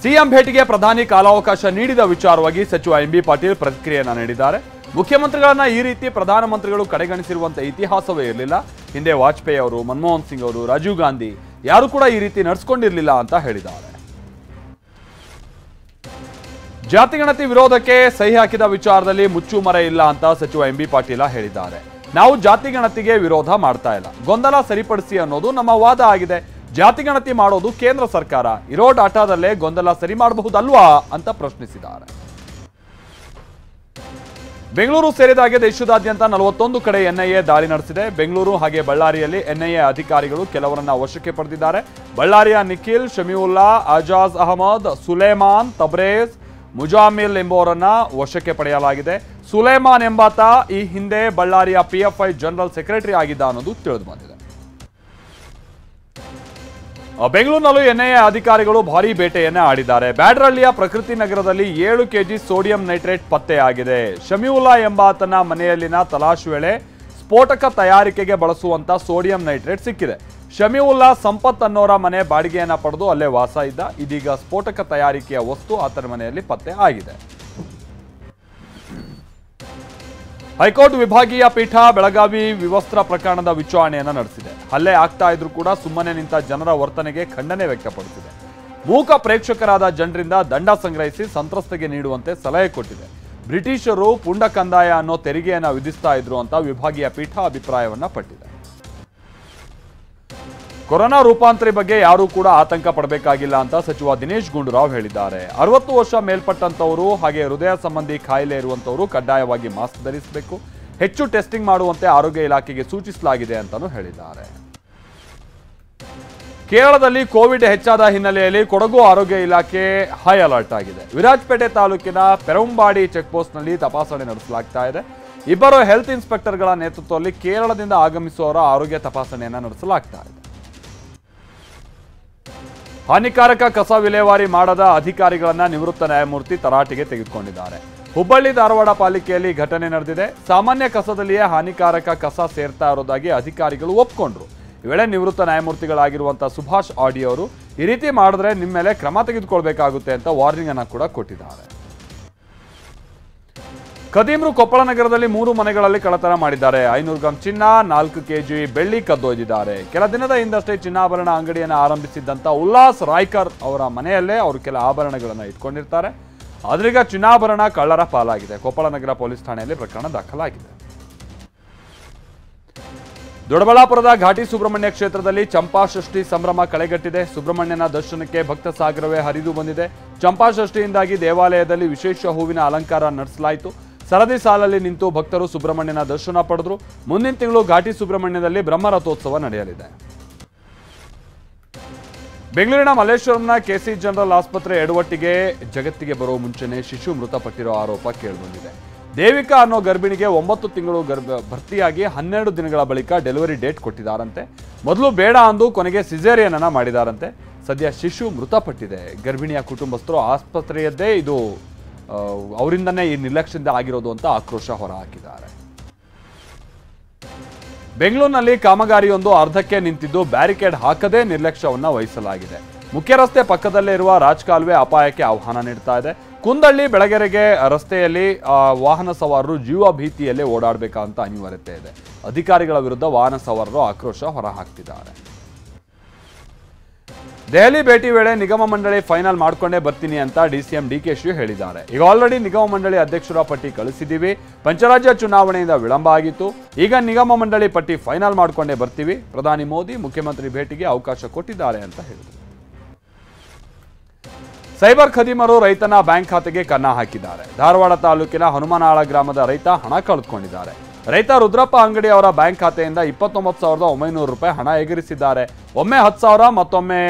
CM ಭೇಟಿಗೆ ಪ್ರಧಾನಿ ಕಾಲಾವಕಾಶ ನೀಡಿದ ವಿಚಾರವಾಗಿ ಸಚಿವ ಎಂಬಿ ಪಾಟೀಲ್ ಪ್ರತಿಕ್ರಿಯೆಯನ್ನ ನೀಡಿದ್ದಾರೆ. ಮುಖ್ಯಮಂತ್ರಿಗಳನ್ನ ಈ ರೀತಿ ಪ್ರಧಾನಮಂತ್ರಿಗಳು ಕಡೆಗಣಿಸಿರುವಂತ ಇತಿಹಾಸವೇ ಇರಲಿಲ್ಲ. ಹಿಂದೆ ವಾಜಪೇಯಿ ಅವರು, ಮನಮೋಹನ್ ಸಿಂಗ್ ಅವರು, ರಾಜೀವ್ ಗಾಂಧಿ ಯಾರು ಕೂಡ ಈ ರೀತಿ ನಡೆಸಿಕೊಂಡಿರಲಿಲ್ಲ ಅಂತ ಹೇಳಿದ್ದಾರೆ. ಜಾತಿಗಣತಿ ವಿರೋಧಕ್ಕೆ ಸಹಿ ಹಾಕಿದ ವಿಚಾರದಲ್ಲಿ ಮುಚ್ಚುಮರೆ ಇಲ್ಲ ಅಂತ ಸಚಿವ ಎಂಬಿ ಪಾಟೀಲ ಹೇಳಿದ್ದಾರೆ. ನಾವು ಜಾತಿಗಣತಿಗೆ ವಿರೋಧ ಮಾಡ್ತಾ ಇಲ್ಲ, ಗೊಂದಲ ಸರಿಪಡಿಸಿ ಅನ್ನೋದು ನಮ್ಮ ವಾದ ಆಗಿದೆ. ಜಾತಿಗಣತಿ ಮಾಡೋದು ಕೇಂದ್ರ ಸರ್ಕಾರ, ಇರೋ ಡಾಟಾದಲ್ಲೇ ಗೊಂದಲ ಸರಿ ಮಾಡಬಹುದಲ್ವಾ ಅಂತ ಪ್ರಶ್ನಿಸಿದ್ದಾರೆ. ಬೆಂಗಳೂರು ಸೇರಿದಾಗೆ ದೇಶದಾದ್ಯಂತ 41 ಕಡೆ ಎನ್ಐಎ ದಾಳಿ ನಡೆಸಿದೆ. ಬೆಂಗಳೂರು ಹಾಗೆ ಬಳ್ಳಾರಿಯಲ್ಲಿ ಎನ್ಐಎ ಅಧಿಕಾರಿಗಳು ಕೆಲವರನ್ನ ವಶಕ್ಕೆ ಪಡೆದಿದ್ದಾರೆ. ಬಳ್ಳಾರಿಯ ನಿಖಿಲ್, ಶಮಿವುಲ್ಲಾ, ಅಜಾಜ್ ಅಹಮದ್, ಸುಲೇಮಾನ್, ತಬ್ರೇಜ್, ಮುಜಾಮಿಲ್ ಎಂಬುವರನ್ನ ವಶಕ್ಕೆ ಪಡೆಯಲಾಗಿದೆ. ಸುಲೇಮಾನ್ ಎಂಬಾತ ಈ ಹಿಂದೆ ಬಳ್ಳಾರಿಯ ಪಿಎಫ್ಐ ಜನರಲ್ ಸೆಕ್ರೆಟರಿ ಆಗಿದ್ದ ಅನ್ನೋದು ತಿಳಿದು ಬಂದಿದೆ. ಬೆಂಗಳೂರಿನಲ್ಲೂ ಎನ್ಐಎ ಅಧಿಕಾರಿಗಳು ಭಾರೀ ಬೇಟೆಯನ್ನೇ ಆಡಿದ್ದಾರೆ. ಬ್ಯಾಡರಹಳ್ಳಿಯ ಪ್ರಕೃತಿ ನಗರದಲ್ಲಿ 7 ಕೆಜಿ ಸೋಡಿಯಂ ನೈಟ್ರೇಟ್ ಪತ್ತೆಯಾಗಿದೆ. ಶಮಿವುಲ್ಲಾ ಎಂಬಾತನ ಮನೆಯಲ್ಲಿನ ತಲಾಶ್ ವೇಳೆ ಸ್ಫೋಟಕ ತಯಾರಿಕೆಗೆ ಬಳಸುವಂತ ಸೋಡಿಯಂ ನೈಟ್ರೇಟ್ ಸಿಕ್ಕಿದೆ. ಶಮಿವುಲ್ಲಾ ಸಂಪತ್ ಅನ್ನೋರ ಮನೆ ಬಾಡಿಗೆಯನ್ನ ಪಡೆದು ಅಲ್ಲೇ ವಾಸ ಇದ್ದ. ಇದೀಗ ಸ್ಫೋಟಕ ತಯಾರಿಕೆಯ ವಸ್ತು ಆತನ ಮನೆಯಲ್ಲಿ ಪತ್ತೆ ಆಗಿದೆ. ಹೈಕೋರ್ಟ್ ವಿಭಾಗೀಯ ಪೀಠ ಬೆಳಗಾವಿ ವಿವಸ್ತ್ರ ಪ್ರಕರಣದ ವಿಚಾರಣೆಯನ್ನು ನಡೆಸಿದೆ. ಹಲ್ಲೆ ಆಗ್ತಾ ಇದ್ರೂ ಕೂಡ ಸುಮ್ಮನೆ ನಿಂತ ಜನರ ವರ್ತನೆಗೆ ಖಂಡನೆ ವ್ಯಕ್ತಪಡಿಸಿದೆ. ಮೂಕ ಪ್ರೇಕ್ಷಕರಾದ ಜನರಿಂದ ದಂಡ ಸಂಗ್ರಹಿಸಿ ಸಂತ್ರಸ್ತೆಗೆ ನೀಡುವಂತೆ ಸಲಹೆ ಕೊಟ್ಟಿದೆ. ಬ್ರಿಟಿಷರು ಪುಂಡ ಕಂದಾಯ ಅನ್ನೋ ತೆರಿಗೆಯನ್ನು ವಿಧಿಸ್ತಾ ಇದ್ರು ಅಂತ ವಿಭಾಗೀಯ ಪೀಠ ಅಭಿಪ್ರಾಯವನ್ನ ಪಟ್ಟಿದೆ. ಕೊರೋನಾ ರೂಪಾಂತರಿ ಬಗ್ಗೆ ಯಾರೂ ಕೂಡ ಆತಂಕ ಪಡಬೇಕಾಗಿಲ್ಲ ಅಂತ ಸಚಿವ ದಿನೇಶ್ ಗುಂಡೂರಾವ್ ಹೇಳಿದ್ದಾರೆ. 60 ವರ್ಷ ಮೇಲ್ಪಟ್ಟಂತವರು ಹಾಗೆ ಹೃದಯ ಸಂಬಂಧಿ ಕಾಯಿಲೆ ಇರುವಂತವರು ಕಡ್ಡಾಯವಾಗಿ ಮಾಸ್ಕ್ ಧರಿಸಬೇಕು. ಹೆಚ್ಚು ಟೆಸ್ಟಿಂಗ್ ಮಾಡುವಂತೆ ಆರೋಗ್ಯ ಇಲಾಖೆಗೆ ಸೂಚಿಸಲಾಗಿದೆ ಅಂತಾನೂ ಹೇಳಿದ್ದಾರೆ. ಕೇರಳದಲ್ಲಿ ಕೋವಿಡ್ ಹೆಚ್ಚಾದ ಹಿನ್ನೆಲೆಯಲ್ಲಿ ಕೊಡಗು ಆರೋಗ್ಯ ಇಲಾಖೆ ಹೈ ಅಲರ್ಟ್ ಆಗಿದೆ. ವಿರಾಜಪೇಟೆ ತಾಲೂಕಿನ ಪೆರಂಬಾಡಿ ಚೆಕ್ಪೋಸ್ಟ್ನಲ್ಲಿ ತಪಾಸಣೆ ನಡೆಸಲಾಗ್ತಾ ಇದೆ. 2 ಹೆಲ್ತ್ ಇನ್ಸ್ಪೆಕ್ಟರ್ಗಳ ನೇತೃತ್ವದಲ್ಲಿ ಕೇರಳದಿಂದ ಆಗಮಿಸುವವರ ಆರೋಗ್ಯ ತಪಾಸಣೆಯನ್ನು ನಡೆಸಲಾಗ್ತಾ ಇದೆ. ಹಾನಿಕಾರಕ ಕಸ ವಿಲೇವಾರಿ ಮಾಡದ ಅಧಿಕಾರಿಗಳನ್ನ ನಿವೃತ್ತ ನ್ಯಾಯಮೂರ್ತಿ ತರಾಟೆಗೆ ತೆಗೆದುಕೊಂಡಿದ್ದಾರೆ. ಹುಬ್ಬಳ್ಳಿ ಧಾರವಾಡ ಪಾಲಿಕೆಯಲ್ಲಿ ಘಟನೆ ನಡೆದಿದೆ. ಸಾಮಾನ್ಯ ಕಸದಲ್ಲಿಯೇ ಹಾನಿಕಾರಕ ಕಸ ಸೇರ್ತಾ ಇರೋದಾಗಿ ಅಧಿಕಾರಿಗಳು ಒಪ್ಕೊಂಡ್ರು. ಈ ವೇಳೆ ನಿವೃತ್ತ ನ್ಯಾಯಮೂರ್ತಿಗಳಾಗಿರುವಂತಹ ಸುಭಾಷ್ ಆಡಿ ಅವರು ಈ ರೀತಿ ಮಾಡಿದ್ರೆ ನಿಮ್ಮ ಮೇಲೆ ಕ್ರಮ ತೆಗೆದುಕೊಳ್ಬೇಕಾಗುತ್ತೆ ಅಂತ ವಾರ್ನಿಂಗ್ ಅನ್ನ ಕೂಡ ಕೊಟ್ಟಿದ್ದಾರೆ. ಖದೀಮ್ರು ಕೊಪ್ಪಳ ನಗರದಲ್ಲಿ 3 ಮನೆಗಳಲ್ಲಿ ಕಳ್ಳತನ ಮಾಡಿದ್ದಾರೆ. 500 ಗ್ರಾಂ ಚಿನ್ನ, 4 ಕೆಜಿ ಬೆಳ್ಳಿ ಕದ್ದೊಯ್ದಿದ್ದಾರೆ. ಕೆಲ ದಿನದ ಹಿಂದಷ್ಟೇ ಚಿನ್ನಾಭರಣ ಅಂಗಡಿಯನ್ನು ಆರಂಭಿಸಿದ್ದಂತ ಉಲ್ಲಾಸ್ ರಾಯ್ಕರ್ ಅವರ ಮನೆಯಲ್ಲೇ ಅವರು ಕೆಲ ಆಭರಣಗಳನ್ನು ಇಟ್ಕೊಂಡಿರ್ತಾರೆ. ಆದ್ರೀಗ ಚಿನ್ನಾಭರಣ ಕಳ್ಳರ ಪಾಲಾಗಿದೆ. ಕೊಪ್ಪಳ ನಗರ ಪೊಲೀಸ್ ಠಾಣೆಯಲ್ಲಿ ಪ್ರಕರಣ ದಾಖಲಾಗಿದೆ. ದೊಡ್ಡಬಳ್ಳಾಪುರದ ಘಾಟಿ ಸುಬ್ರಹ್ಮಣ್ಯ ಕ್ಷೇತ್ರದಲ್ಲಿ ಚಂಪಾಷಷ್ಠಿ ಸಂಭ್ರಮ ಕಳೆಗಟ್ಟಿದೆ. ಸುಬ್ರಹ್ಮಣ್ಯನ ದರ್ಶನಕ್ಕೆ ಭಕ್ತ ಸಾಗರವೇ ಹರಿದು ಬಂದಿದೆ. ಚಂಪಾಷಷ್ಠಿಯಿಂದಾಗಿ ದೇವಾಲಯದಲ್ಲಿ ವಿಶೇಷ ಹೂವಿನ ಅಲಂಕಾರ ನಡೆಸಲಾಯಿತು. ಸರದಿ ಸಾಲಲ್ಲಿ ನಿಂತು ಭಕ್ತರು ಸುಬ್ರಹ್ಮಣ್ಯನ ದರ್ಶನ ಪಡೆದರು. ಮುಂದಿನ ತಿಂಗಳು ಘಾಟಿ ಸುಬ್ರಹ್ಮಣ್ಯದಲ್ಲಿ ಬ್ರಹ್ಮರಥೋತ್ಸವ ನಡೆಯಲಿದೆ. ಬೆಂಗಳೂರಿನ ಮಲ್ಲೇಶ್ವರಂನ ಕೆಸಿ ಜನರಲ್ ಆಸ್ಪತ್ರೆ ಎಡವಟ್ಟಿಗೆ ಜಗತ್ತಿಗೆ ಬರೋ ಮುಂಚೆನೆ ಶಿಶು ಮೃತಪಟ್ಟಿರೋ ಆರೋಪ ಕೇಳಿಬಂದಿದೆ. ದೇವಿಕಾ ಅನ್ನೋ ಗರ್ಭಿಣಿಗೆ 9 ತಿಂಗಳು ಭರ್ತಿಯಾಗಿ 12 ದಿನಗಳ ಬಳಿಕ ಡೆಲಿವರಿ ಡೇಟ್ ಕೊಟ್ಟಿದ್ದಾರಂತೆ. ಮೊದಲು ಬೇಡ ಅಂದು ಕೊನೆಗೆ ಸಿಸೇರಿಯನ್ ಅನ್ನ ಮಾಡಿದಾರಂತೆ. ಸದ್ಯ ಶಿಶು ಮೃತಪಟ್ಟಿದೆ. ಗರ್ಭಿಣಿಯ ಕುಟುಂಬಸ್ಥರು ಆಸ್ಪತ್ರೆಯದ್ದೇ ಇದು ಅವರಿಂದನೇ ಈ ನಿರ್ಲಕ್ಷ್ಯದಿಂದ ಆಗಿರೋದು ಅಂತ ಆಕ್ರೋಶ ಹೊರಹಾಕಿದ್ದಾರೆ. ಬೆಂಗಳೂರಿನಲ್ಲಿ ಕಾಮಗಾರಿಯೊಂದು ಅರ್ಧಕ್ಕೆ ನಿಂತಿದ್ದು ಬ್ಯಾರಿಕೇಡ್ ಹಾಕದೇ ನಿರ್ಲಕ್ಷ್ಯವನ್ನ ವಹಿಸಲಾಗಿದೆ. ಮುಖ್ಯ ರಸ್ತೆ ಪಕ್ಕದಲ್ಲೇ ಇರುವ ರಾಜಕಾಲುವೆ ಅಪಾಯಕ್ಕೆ ಆಹ್ವಾನ ನೀಡ್ತಾ ಇದೆ. ಕುಂದಳ್ಳಿ ಬೆಳಗೆರೆಗೆ ರಸ್ತೆಯಲ್ಲಿ ವಾಹನ ಸವಾರರು ಜೀವ ಭೀತಿಯಲ್ಲೇ ಓಡಾಡಬೇಕಂತ ಅನಿವಾರ್ಯತೆ ಇದೆ. ಅಧಿಕಾರಿಗಳ ವಿರುದ್ಧ ವಾಹನ ಸವಾರರು ಆಕ್ರೋಶ ಹೊರಹಾಕ್ತಿದ್ದಾರೆ. ದೆಹಲಿ ಭೇಟಿ ವೇಳೆ ನಿಗಮ ಮಂಡಳಿ ಫೈನಲ್ ಮಾಡ್ಕೊಂಡೇ ಬರ್ತೀನಿ ಅಂತ ಡಿಸಿಎಂ ಡಿಕೆಶಿ ಹೇಳಿದ್ದಾರೆ. ಈಗ ಆಲ್ರೆಡಿ ನಿಗಮ ಮಂಡಳಿ ಅಧ್ಯಕ್ಷರ ಪಟ್ಟಿ ಕಳಿಸಿದ್ದೀವಿ. ಪಂಚರಾಜ್ಯ ಚುನಾವಣೆಯಿಂದ ವಿಳಂಬ ಆಗಿತ್ತು. ಈಗ ನಿಗಮ ಮಂಡಳಿ ಪಟ್ಟಿ ಫೈನಲ್ ಮಾಡ್ಕೊಂಡೇ ಬರ್ತೀವಿ. ಪ್ರಧಾನಿ ಮೋದಿ ಮುಖ್ಯಮಂತ್ರಿ ಭೇಟಿಗೆ ಅವಕಾಶ ಕೊಟ್ಟಿದ್ದಾರೆ ಅಂತ ಹೇಳಿದರು. ಸೈಬರ್ ಖದೀಮರು ರೈತನ ಬ್ಯಾಂಕ್ ಖಾತೆಗೆ ಕನ್ನ ಹಾಕಿದ್ದಾರೆ. ಧಾರವಾಡ ತಾಲೂಕಿನ ಹನುಮನಾಳ ಗ್ರಾಮದ ರೈತ ಹಣ ಕಳೆದುಕೊಂಡಿದ್ದಾರೆ. ರೈತ ರುದ್ರಪ್ಪ ಅಂಗಡಿ ಅವರ ಬ್ಯಾಂಕ್ ಖಾತೆಯಿಂದ 29,900 ರೂಪಾಯಿ ಹಣ ಎಗರಿಸಿದ್ದಾರೆ. ಒಮ್ಮೆ 10,000 ಮತ್ತೊಮ್ಮೆ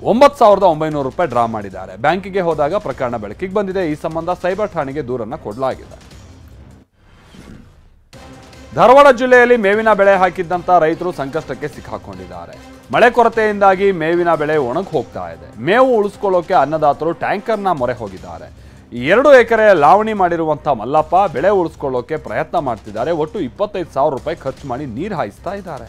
9,900 ರೂಪಾಯಿ ಡ್ರಾ ಮಾಡಿದ್ದಾರೆ. ಬ್ಯಾಂಕಿಗೆ ಹೋದಾಗ ಪ್ರಕರಣ ಬೆಳಕಿಗೆ ಬಂದಿದೆ. ಈ ಸಂಬಂಧ ಸೈಬರ್ ಠಾಣೆಗೆ ದೂರನ್ನು ಕೊಡಲಾಗಿದೆ. ಧಾರವಾಡ ಜಿಲ್ಲೆಯಲ್ಲಿ ಮೇವಿನ ಬೆಳೆ ಹಾಕಿದ್ದಂತ ರೈತರು ಸಂಕಷ್ಟಕ್ಕೆ ಸಿಕ್ಕಾಕೊಂಡಿದ್ದಾರೆ. ಮಳೆ ಕೊರತೆಯಿಂದಾಗಿ ಮೇವಿನ ಬೆಳೆ ಒಣಗಿ ಹೋಗ್ತಾ ಇದೆ. ಮೇವು ಉಳಿಸ್ಕೊಳ್ಳೋಕೆ ಅನ್ನದಾತರು ಟ್ಯಾಂಕರ್ನ ಮೊರೆ ಹೋಗಿದ್ದಾರೆ. 2 ಎಕರೆ ಲಾವಣಿ ಮಾಡಿರುವಂಥ ಮಲ್ಲಪ್ಪ ಬೆಳೆ ಉಳಿಸ್ಕೊಳ್ಳೋಕೆ ಪ್ರಯತ್ನ ಮಾಡ್ತಿದ್ದಾರೆ. ಒಟ್ಟು 25,000 ರೂಪಾಯಿ ಖರ್ಚು ಮಾಡಿ ನೀರು ಹಾಯಿಸ್ತಾ ಇದ್ದಾರೆ.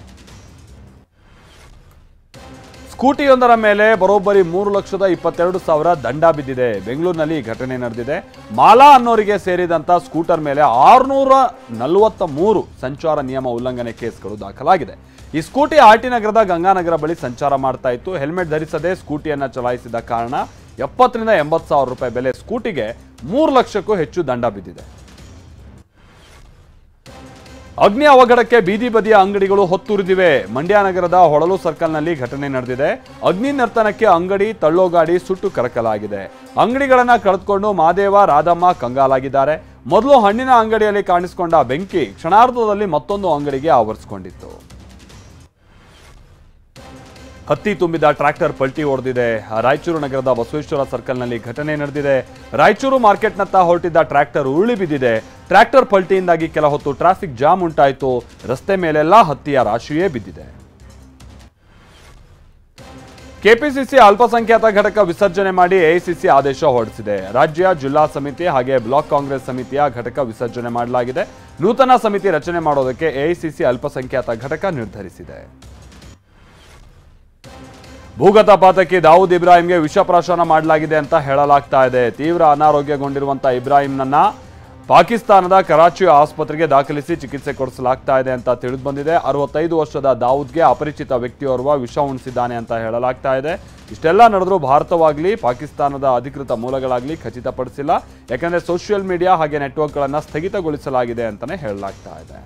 ಸ್ಕೂಟಿಯೊಂದರ ಮೇಲೆ ಬರೋಬ್ಬರಿ 3,22,000 ದಂಡ ಬಿದ್ದಿದೆ. ಬೆಂಗಳೂರಿನಲ್ಲಿ ಘಟನೆ ನಡೆದಿದೆ. ಮಾಲಾ ಅನ್ನೋರಿಗೆ ಸೇರಿದಂತ ಸ್ಕೂಟರ್ ಮೇಲೆ 643 ಸಂಚಾರ ನಿಯಮ ಉಲ್ಲಂಘನೆ ಕೇಸ್ಗಳು ದಾಖಲಾಗಿದೆ. ಈ ಸ್ಕೂಟಿ ಆರ್ಟಿ ನಗರದ ಗಂಗಾನಗರ ಬಳಿ ಸಂಚಾರ ಮಾಡ್ತಾ ಇತ್ತು. ಹೆಲ್ಮೆಟ್ ಧರಿಸದೆ ಸ್ಕೂಟಿಯನ್ನ ಚಲಾಯಿಸಿದ ಕಾರಣ 70 ರಿಂದ 80 ಸಾವಿರ ರೂಪಾಯಿ ಬೆಲೆ ಸ್ಕೂಟಿಗೆ 3 ಲಕ್ಷಕ್ಕೂ ಹೆಚ್ಚು ದಂಡ ಬಿದ್ದಿದೆ. ಅಗ್ನಿ ಅವಘಡಕ್ಕೆ ಬೀದಿ ಬದಿಯ ಅಂಗಡಿಗಳು ಹೊತ್ತುರಿದಿವೆ. ಮಂಡ್ಯ ನಗರದ ಹೊಳಲು ಸರ್ಕಲ್ನಲ್ಲಿ ಘಟನೆ ನಡೆದಿದೆ. ಅಗ್ನಿ ನರ್ತನಕ್ಕೆ ಅಂಗಡಿ ತಳ್ಳೋಗಾಡಿ ಸುಟ್ಟು ಕರಕಲಾಗಿದೆ. ಅಂಗಡಿಗಳನ್ನ ಕಳೆದುಕೊಂಡು ಮಾದೇವ ರಾಧಮ್ಮ ಕಂಗಾಲಾಗಿದ್ದಾರೆ. ಮೊದಲು ಹಣ್ಣಿನ ಅಂಗಡಿಯಲ್ಲಿ ಕಾಣಿಸಿಕೊಂಡ ಬೆಂಕಿ ಕ್ಷಣಾರ್ಧದಲ್ಲಿ ಮತ್ತೊಂದು ಅಂಗಡಿಗೆ ಆವರಿಸಿಕೊಂಡಿತ್ತು. ಹತ್ತಿ ತುಂಬಿದ ಟ್ರ್ಯಾಕ್ಟರ್ ಪಲ್ಟಿ ಹೊಡೆದಿದೆ. ರಾಯಚೂರು ನಗರದ ಬಸವೇಶ್ವರ ಸರ್ಕಲ್ನಲ್ಲಿ ಘಟನೆ ನಡೆದಿದೆ. ರಾಯಚೂರು ಮಾರ್ಕೆಟ್ನತ್ತ ಹೊರಟಿದ್ದ ಟ್ರ್ಯಾಕ್ಟರ್ ಉರುಳಿ ಬಿದ್ದಿದೆ. ಟ್ರ್ಯಾಕ್ಟರ್ ಪಲ್ಟಿಯಿಂದಾಗಿ ಕೆಲ ಹೊತ್ತು ಟ್ರಾಫಿಕ್ ಜಾಮ್ ಉಂಟಾಯಿತು. ರಸ್ತೆ ಮೇಲೆಲ್ಲ ಹತ್ತಿಯ ರಾಶಿಯೇ ಬಿದ್ದಿದೆ. ಕೆಪಿಸಿಸಿ ಅಲ್ಪಸಂಖ್ಯಾತ ಘಟಕ ವಿಸರ್ಜನೆ ಮಾಡಿ ಎಐಸಿಸಿ ಆದೇಶ ಹೊರಡಿಸಿದೆ. ರಾಜ್ಯ ಜಿಲ್ಲಾ ಸಮಿತಿ ಹಾಗೆ ಬ್ಲಾಕ್ ಕಾಂಗ್ರೆಸ್ ಸಮಿತಿಯ ಘಟಕ ವಿಸರ್ಜನೆ ಮಾಡಲಾಗಿದೆ. ನೂತನ ಸಮಿತಿ ರಚನೆ ಮಾಡೋದಕ್ಕೆ ಎಐಸಿಸಿ ಅಲ್ಪಸಂಖ್ಯಾತ ಘಟಕ ನಿರ್ಧರಿಸಿದೆ. ಭೂಗತಪಾತಕ್ಕೆ ದಾವೂದ್ ಇಬ್ರಾಹಿಂಗೆ ವಿಷಪ್ರಾಶನ ಮಾಡಲಾಗಿದೆ ಅಂತ ಹೇಳಲಾಗ್ತಾ ಇದೆ. ತೀವ್ರ ಅನಾರೋಗ್ಯಗೊಂಡಿರುವಂತಹ ಇಬ್ರಾಹಿಂನನ್ನ ಪಾಕಿಸ್ತಾನದ ಕರಾಚಿ ಆಸ್ಪತ್ರೆಗೆ ದಾಖಲಿಸಿ ಚಿಕಿತ್ಸೆ ಕೊಡಿಸಲಾಗ್ತಾ ಇದೆ ಅಂತ ತಿಳಿದು ಬಂದಿದೆ. 65 ವರ್ಷದ ದಾವೂದ್ಗೆ ಅಪರಿಚಿತ ವ್ಯಕ್ತಿಯೋರ್ವ ವಿಷ ಉಣಿಸಿದ್ದಾನೆ ಅಂತ ಹೇಳಲಾಗ್ತಾ ಇದೆ. ಇಷ್ಟೆಲ್ಲ ನಡೆದರೂ ಭಾರತವಾಗಲಿ ಪಾಕಿಸ್ತಾನದ ಅಧಿಕೃತ ಮೂಲಗಳಾಗಲಿ ಖಚಿತಪಡಿಸಿಲ್ಲ. ಯಾಕಂದ್ರೆ ಸೋಷಿಯಲ್ ಮೀಡಿಯಾ ಹಾಗೆ ನೆಟ್ವರ್ಕ್ಗಳನ್ನು ಸ್ಥಗಿತಗೊಳಿಸಲಾಗಿದೆ ಅಂತಾನೆ ಹೇಳಲಾಗ್ತಾ ಇದೆ.